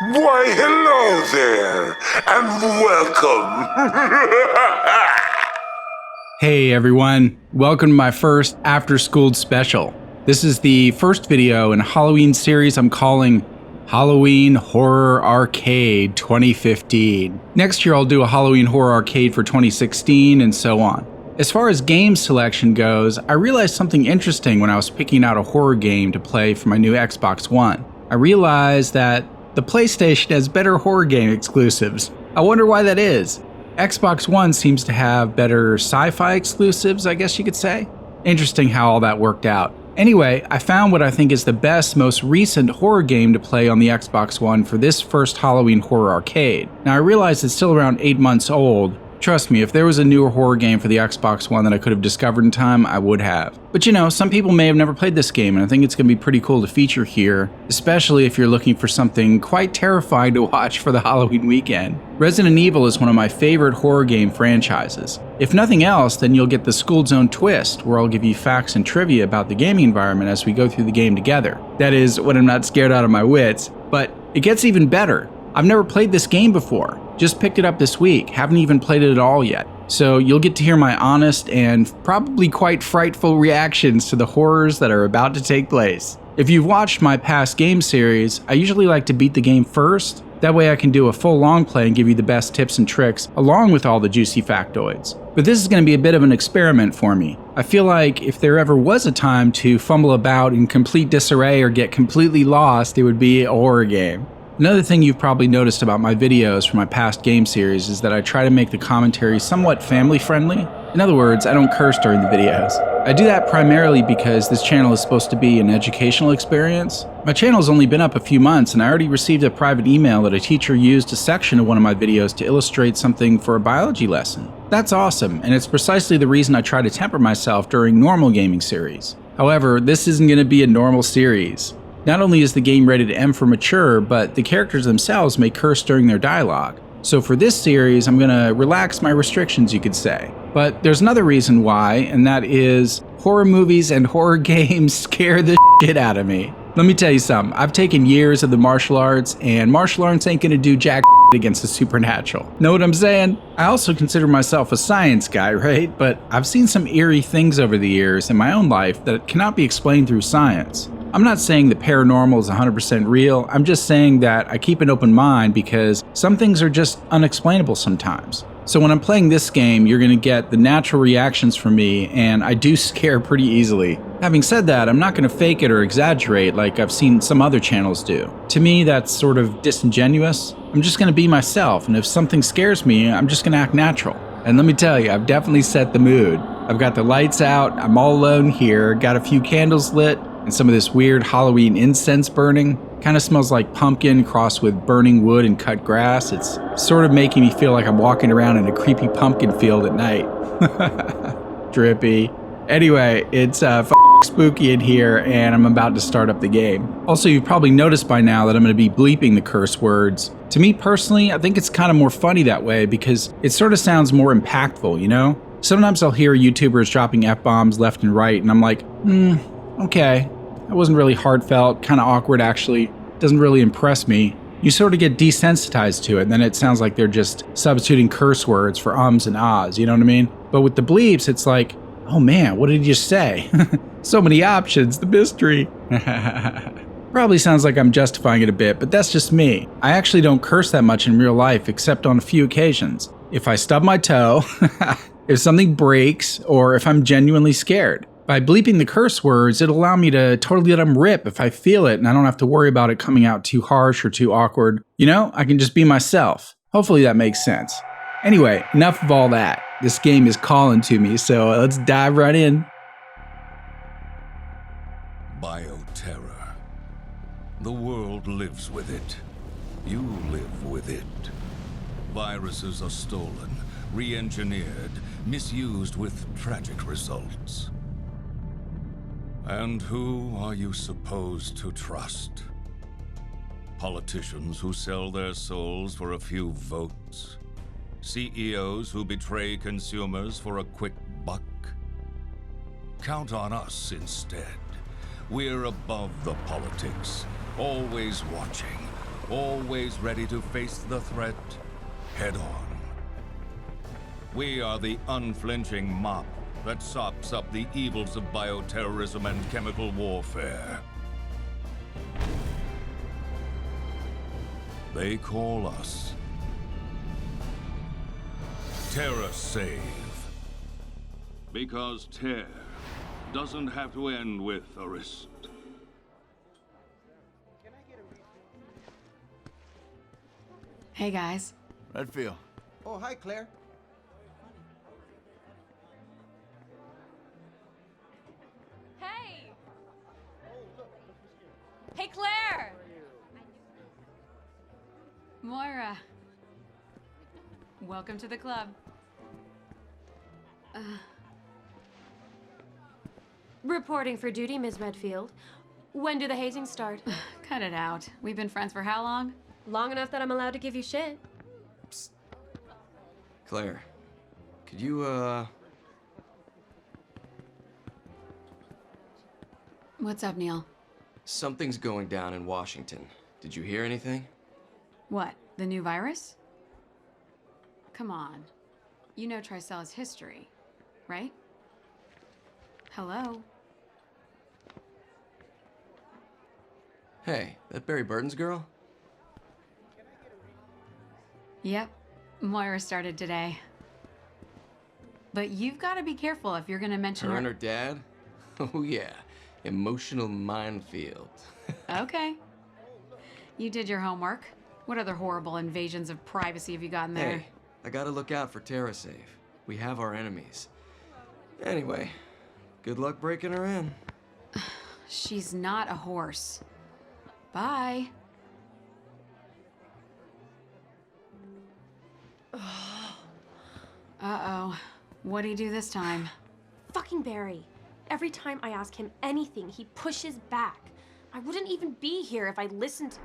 Why, hello there, and welcome. Hey everyone, welcome to my first After Skooled special. This is the first video in a Halloween series I'm calling Halloween Horror Arcade 2015. Next year I'll do a Halloween Horror Arcade for 2016 and so on. As far as game selection goes, I realized something interesting when I was picking out a horror game to play for my new Xbox One. I realized that the PlayStation has better horror game exclusives. I wonder why that is. Xbox One seems to have better sci-fi exclusives, I guess you could say. Interesting how all that worked out. Anyway, I found what I think is the best, most recent horror game to play on the Xbox One for this first Halloween Horror Arcade. Now I realize it's still around 8 months old. Trust me, if there was a newer horror game for the Xbox One that I could have discovered in time, I would have. But you know, some people may have never played this game, and I think it's going to be pretty cool to feature here, especially if you're looking for something quite terrifying to watch for the Halloween weekend. Resident Evil is one of my favorite horror game franchises. If nothing else, then you'll get the Skooled Zone twist, where I'll give you facts and trivia about the gaming environment as we go through the game together. That is, when I'm not scared out of my wits. But it gets even better. I've never played this game before. Just picked it up this week, haven't even played it at all yet. So you'll get to hear my honest and probably quite frightful reactions to the horrors that are about to take place. If you've watched my past game series, I usually like to beat the game first. That way I can do a full long play and give you the best tips and tricks along with all the juicy factoids. But this is going to be a bit of an experiment for me. I feel like if there ever was a time to fumble about in complete disarray or get completely lost, it would be a horror game. Another thing you've probably noticed about my videos from my past game series is that I try to make the commentary somewhat family friendly. In other words, I don't curse during the videos. I do that primarily because this channel is supposed to be an educational experience. My channel's only been up a few months and I already received a private email that a teacher used a section of one of my videos to illustrate something for a biology lesson. That's awesome, and it's precisely the reason I try to temper myself during normal gaming series. However, this isn't going to be a normal series. Not only is the game rated M for mature, but the characters themselves may curse during their dialogue. So for this series, I'm gonna relax my restrictions, you could say. But there's another reason why, and that is horror movies and horror games scare the shit out of me. Let me tell you something, I've taken years of the martial arts, and martial arts ain't gonna do jack against the supernatural. Know what I'm saying? I also consider myself a science guy, right? But I've seen some eerie things over the years in my own life that cannot be explained through science. I'm not saying the paranormal is 100% real, I'm just saying that I keep an open mind because some things are just unexplainable sometimes. So when I'm playing this game, you're going to get the natural reactions from me, and I do scare pretty easily. Having said that, I'm not going to fake it or exaggerate like I've seen some other channels do. To me, that's sort of disingenuous. I'm just going to be myself, and if something scares me, I'm just going to act natural. And let me tell you, I've definitely set the mood. I've got the lights out, I'm all alone here, got a few candles lit, and some of this weird Halloween incense burning. Kind of smells like pumpkin crossed with burning wood and cut grass. It's sort of making me feel like I'm walking around in a creepy pumpkin field at night. Drippy. Anyway, it's spooky in here, and I'm about to start up the game. Also, you've probably noticed by now that I'm going to be bleeping the curse words. To me personally, I think it's kind of more funny that way because it sort of sounds more impactful, you know? Sometimes I'll hear YouTubers dropping F-bombs left and right, and I'm like, okay. That wasn't really heartfelt, kind of awkward actually, doesn't really impress me. You sort of get desensitized to it, and then it sounds like they're just substituting curse words for ums and ahs, you know what I mean? But with the bleeps, it's like, oh man, what did you just say? So many options, the mystery. Probably sounds like I'm justifying it a bit, but that's just me. I actually don't curse that much in real life, except on a few occasions. If I stub my toe, if something breaks, or if I'm genuinely scared. By bleeping the curse words, it'll allow me to totally let them rip if I feel it and I don't have to worry about it coming out too harsh or too awkward. You know, I can just be myself. Hopefully that makes sense. Anyway, enough of all that. This game is calling to me, so let's dive right in. Bioterror. The world lives with it. You live with it. Viruses are stolen, re-engineered, misused with tragic results. And who are you supposed to trust? Politicians who sell their souls for a few votes? CEOs who betray consumers for a quick buck? Count on us instead. We're above the politics, always watching, always ready to face the threat head on. We are the unflinching mop that sops up the evils of bioterrorism and chemical warfare. They call us Terra Save. Because Terra doesn't have to end with a wrist. Hey guys. Redfield. Oh, hi, Claire. Hey! Hey, Claire! Moira. Welcome to the club. Reporting for duty, Ms. Redfield. When do the hazings start? Cut it out. We've been friends for how long? Long enough that I'm allowed to give you shit. Claire, could you, What's up, Neil? Something's going down in Washington. Did you hear anything? What, the new virus? Come on. You know Tricella's history, right? Hello? Hey, that Barry Burton's girl? Yep. Moira started today. But you've got to be careful if you're going to mention Her and her dad? Oh yeah, emotional minefield. Okay. You did your homework. What other horrible invasions of privacy have you gotten there? Hey, I gotta look out for Terra Save. We have our enemies. Anyway, good luck breaking her in. She's not a horse. Bye. Uh-oh. What'd he do this time? Fucking Barry. Every time I ask him anything, he pushes back. I wouldn't even be here if I listened.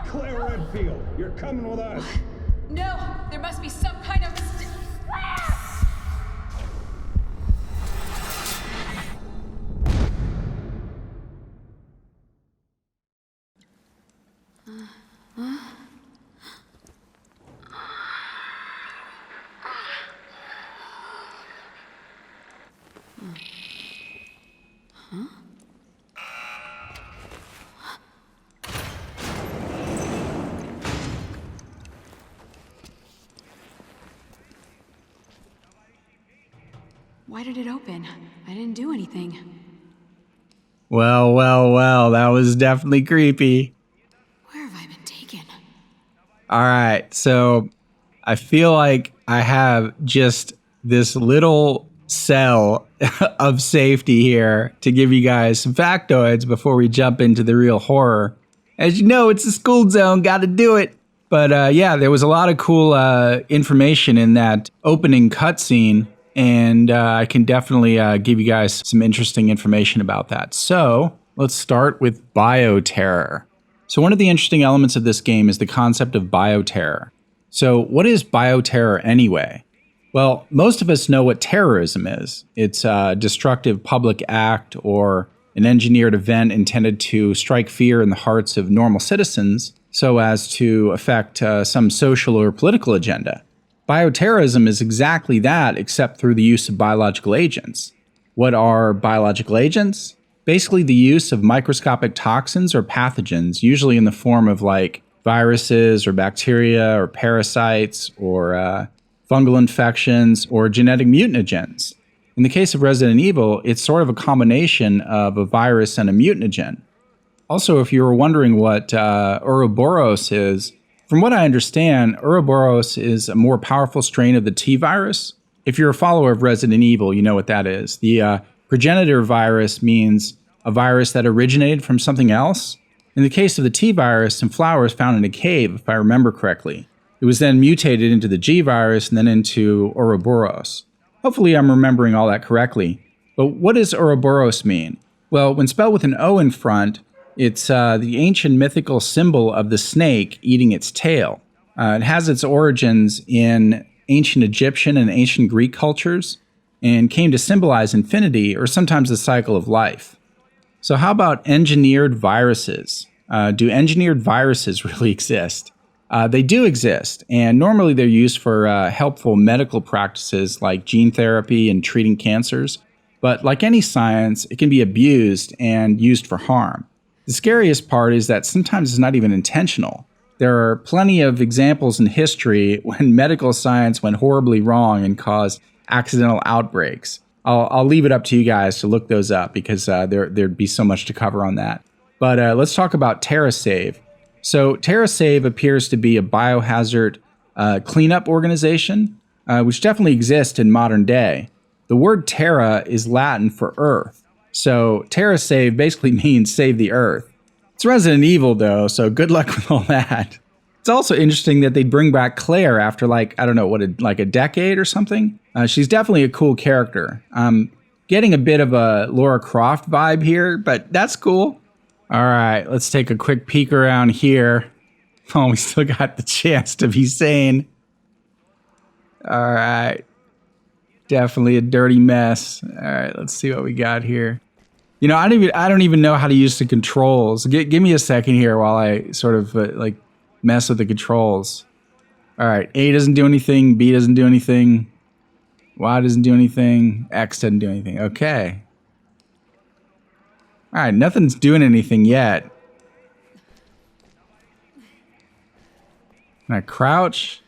Claire Redfield, you're coming with us. No! There must be some kind of mistake. Why did it open? I didn't do anything. Well, well, well, that was definitely creepy. Where have I been taken? All right, so I feel like I have just this little cell of safety here to give you guys some factoids before we jump into the real horror. As you know, it's the Skooled Zone, gotta do it. But yeah, there was a lot of cool information in that opening cutscene, and I can definitely give you guys some interesting information about that. So let's start with bioterror. So one of the interesting elements of this game is the concept of bioterror. So what is bioterror anyway? Well, most of us know what terrorism is. It's a destructive public act or an engineered event intended to strike fear in the hearts of normal citizens so as to affect some social or political agenda. Bioterrorism is exactly that, except through the use of biological agents. What are biological agents? Basically the use of microscopic toxins or pathogens, usually in the form of like viruses or bacteria or parasites or fungal infections or genetic mutagens. In the case of Resident Evil, it's sort of a combination of a virus and a mutagen. Also, if you were wondering what Ouroboros is, from what I understand, Ouroboros is a more powerful strain of the T virus. If you're a follower of Resident Evil, you know what that is. The progenitor virus means a virus that originated from something else. In the case of the T virus, some flowers found in a cave, if I remember correctly. It was then mutated into the G virus and then into Ouroboros. Hopefully I'm remembering all that correctly. But what does Ouroboros mean? Well, when spelled with an O in front, it's the ancient mythical symbol of the snake eating its tail. It has its origins in ancient Egyptian and ancient Greek cultures and came to symbolize infinity or sometimes the cycle of life. So how about engineered viruses? Do engineered viruses really exist? They do exist, and normally they're used for helpful medical practices like gene therapy and treating cancers. But like any science, it can be abused and used for harm. The scariest part is that sometimes it's not even intentional. There are plenty of examples in history when medical science went horribly wrong and caused accidental outbreaks. I'll leave it up to you guys to look those up because there'd be so much to cover on that. But let's talk about Terra. So Terra appears to be a biohazard cleanup organization, which definitely exists in modern day. The word Terra is Latin for Earth. So Terra basically means save the Earth. It's Resident Evil though, so good luck with all that. It's also interesting that they bring back Claire after a decade or something. She's definitely a cool character. I'm getting a bit of a Lara Croft vibe here, but that's cool. All right, let's take a quick peek around here. Oh, we still got the chance to be sane. All right. Definitely a dirty mess. All right, let's see what we got here. You know, I don't even know how to use the controls. Give me a second here while I sort of mess with the controls. All right, A doesn't do anything, B doesn't do anything, Y doesn't do anything, X doesn't do anything. Okay. All right, nothing's doing anything yet. Can I crouch?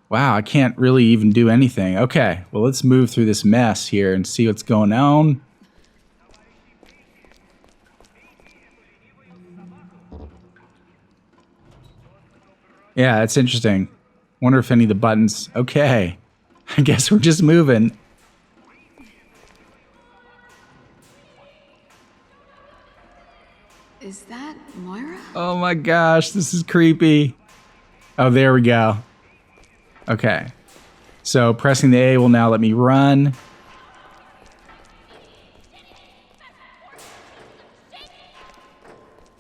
Wow, I can't really even do anything. Okay, well, let's move through this mess here and see what's going on. Yeah, that's interesting. Wonder if any of the buttons... Okay, I guess we're just moving. Is that Moira? Oh my gosh, this is creepy. Oh, there we go. Okay. So pressing the A will now let me run.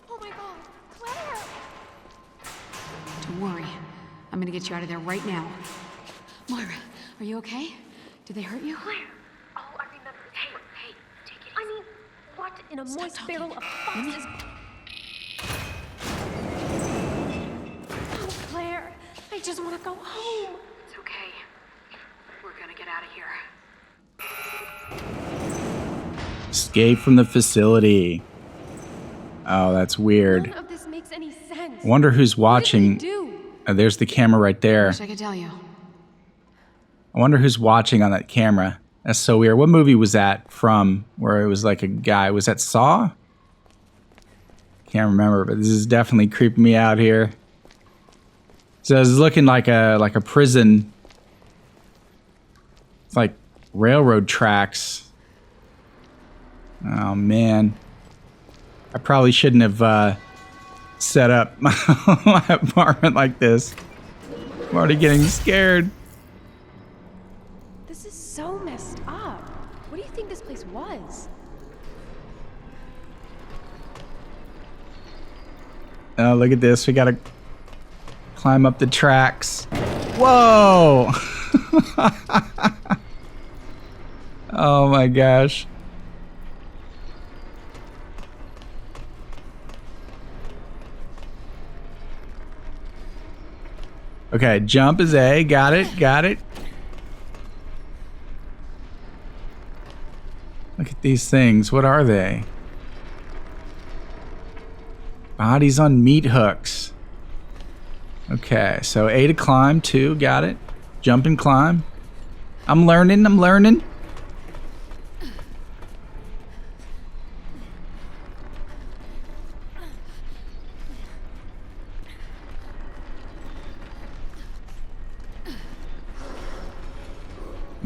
Oh my god, Claire! Don't worry. I'm gonna get you out of there right now. Moira, are you okay? Did they hurt you? Claire! Oh, I remember. Hey, take it easy. I mean, what in a moist talking. barrel of foxes? Oh, Claire, I just want to go home. It's okay. We're gonna get out of here. Escape from the facility. Oh, that's weird. None of this makes any sense. I wonder who's watching. What did they do? There's the camera right there. Wish I could tell you. I wonder who's watching on that camera. That's so weird. What movie was that from where it was like a guy? Was that Saw? Can't remember, but this is definitely creeping me out here. So it's looking like a prison. It's like railroad tracks. Oh man. I probably shouldn't have set up my apartment like this. I'm already getting scared. This is so messed up. What do you think this place was? Oh, look at this. We gotta climb up the tracks. Whoa! Oh my gosh. Okay, jump is A. Got it, got it. Look at these things. What are they? Bodies on meat hooks. Okay, so A to climb, 2, got it. Jump and climb. I'm learning.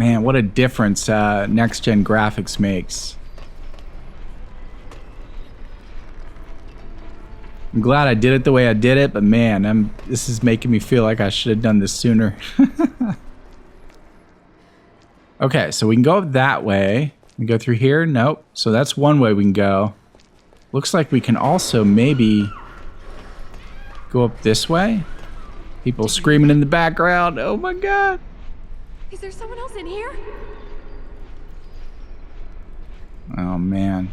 Man, what a difference next-gen graphics makes. I'm glad I did it the way I did it, but man, this is making me feel like I should have done this sooner. Okay, so we can go up that way. We go through here? Nope. So that's one way we can go. Looks like we can also maybe go up this way. People screaming in the background. Oh my god. Is there someone else in here? Oh man.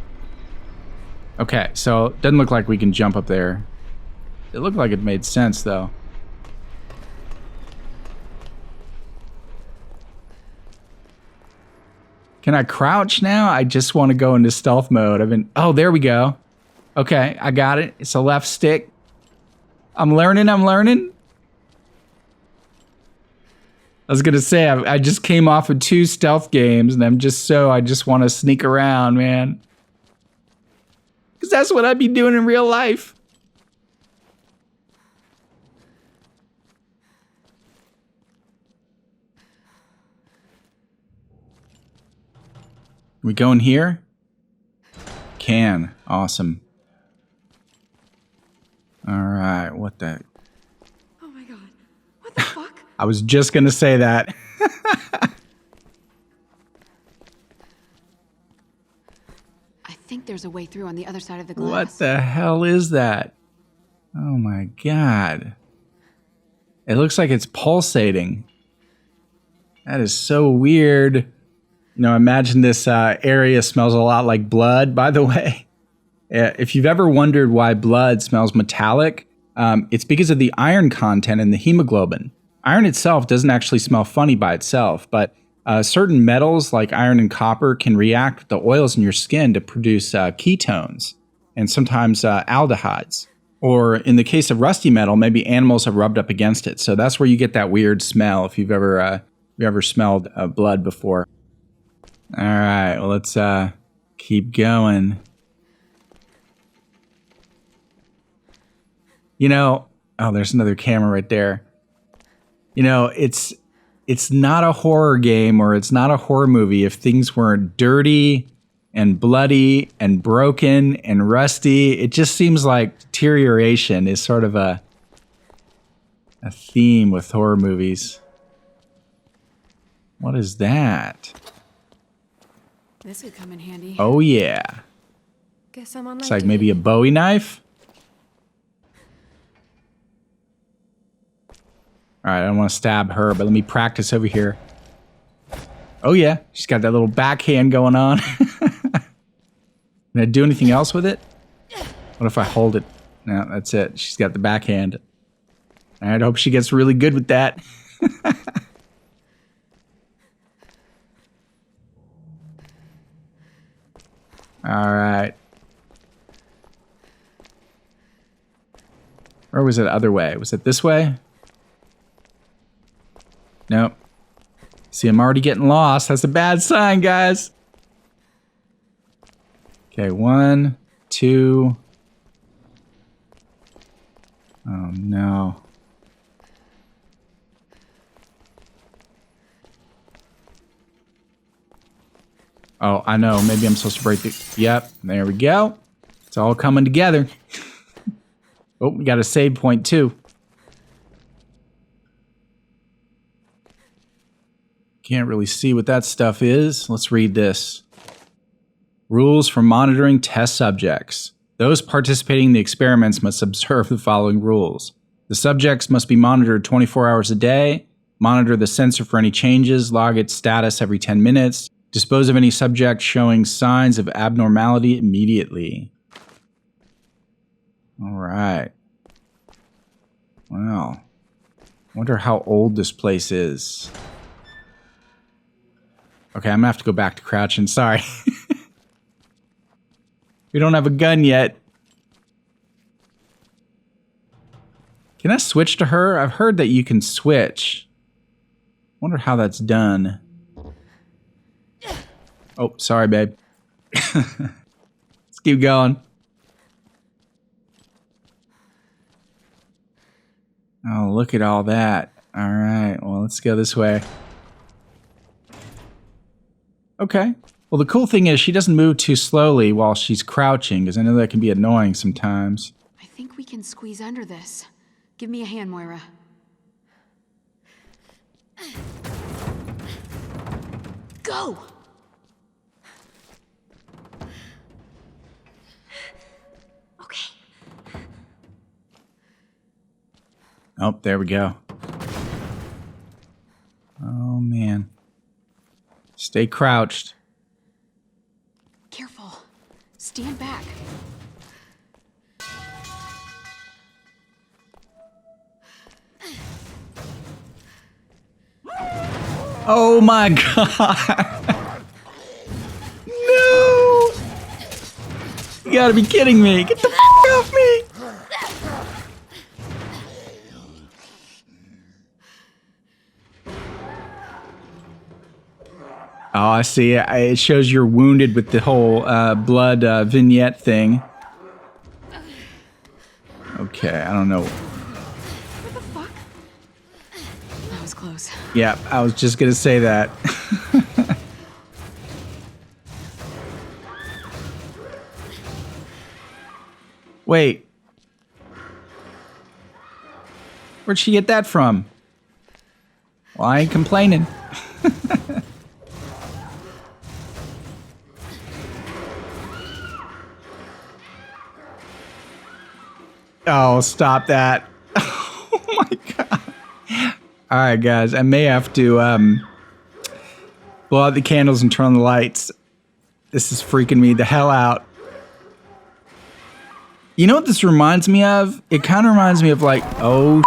Okay, so it doesn't look like we can jump up there. It looked like it made sense though. Can I crouch now? I just want to go into stealth mode. Oh, there we go. Okay, I got it. It's a left stick. I'm learning. I was gonna say, I just came off of 2 stealth games and I just want to sneak around, man. Because that's what I'd be doing in real life. We going here? Can. Awesome. Alright, what the... Oh my god. What the fuck? I was just gonna say that. I think there's a way through on the other side of the glass. What the hell is that? Oh my god. It looks like it's pulsating. That is so weird. You know, imagine this area smells a lot like blood, by the way. If you've ever wondered why blood smells metallic, it's because of the iron content in the hemoglobin. Iron itself doesn't actually smell funny by itself, but certain metals like iron and copper can react with the oils in your skin to produce ketones and sometimes aldehydes. Or in the case of rusty metal, maybe animals have rubbed up against it. So that's where you get that weird smell if you've ever smelled blood before. All right, well, let's keep going. You know, oh, there's another camera right there. You know, it's not a horror game or it's not a horror movie if things weren't dirty and bloody and broken and rusty. It just seems like deterioration is sort of a theme with horror movies. What is that? This could come in handy. Oh yeah. Guess I'm on It's like maybe a Bowie knife. All right, I don't want to stab her, but let me practice over here. Oh yeah, she's got that little backhand going on. Can I do anything else with it? What if I hold it? No, that's it. She's got the backhand. All right, I hope she gets really good with that. All right. Or was it the other way? Was it this way? Nope. See, I'm already getting lost. That's a bad sign, guys. Okay, 1, 2. Oh, no. Oh, I know. Maybe I'm supposed to break the... Yep, there we go. It's all coming together. Oh, we got a save point, too. Can't really see what that stuff is. Let's read this. Rules for monitoring test subjects. Those participating in the experiments must observe the following rules. The subjects must be monitored 24 hours a day. Monitor the sensor for any changes. Log its status every 10 minutes. Dispose of any subject showing signs of abnormality immediately. All right. Wow. Wonder how old this place is. Okay, I'm gonna have to go back to crouching. Sorry. We don't have a gun yet. Can I switch to her? I've heard that you can switch. Wonder how that's done. Oh, sorry, babe. Let's keep going. Oh, look at all that. All right, well, let's go this way. Okay. Well, the cool thing is she doesn't move too slowly while she's crouching, because I know that can be annoying sometimes. I think we can squeeze under this. Give me a hand, Moira. Go! Okay. Oh, there we go. Oh, man. Stay crouched. Careful. Stand back. Oh my god! No! You gotta be kidding me! Get the f off me! Oh, I see. It shows you're wounded with the whole blood vignette thing. Okay, I don't know. What the fuck? That was close. Yeah, I was just gonna say that. Wait. Where'd she get that from? Well, I ain't complaining. Oh, stop that. Oh my god. Alright, guys, I may have to blow out the candles and turn on the lights. This is freaking me the hell out. You know what this reminds me of? It kind of reminds me of like, oh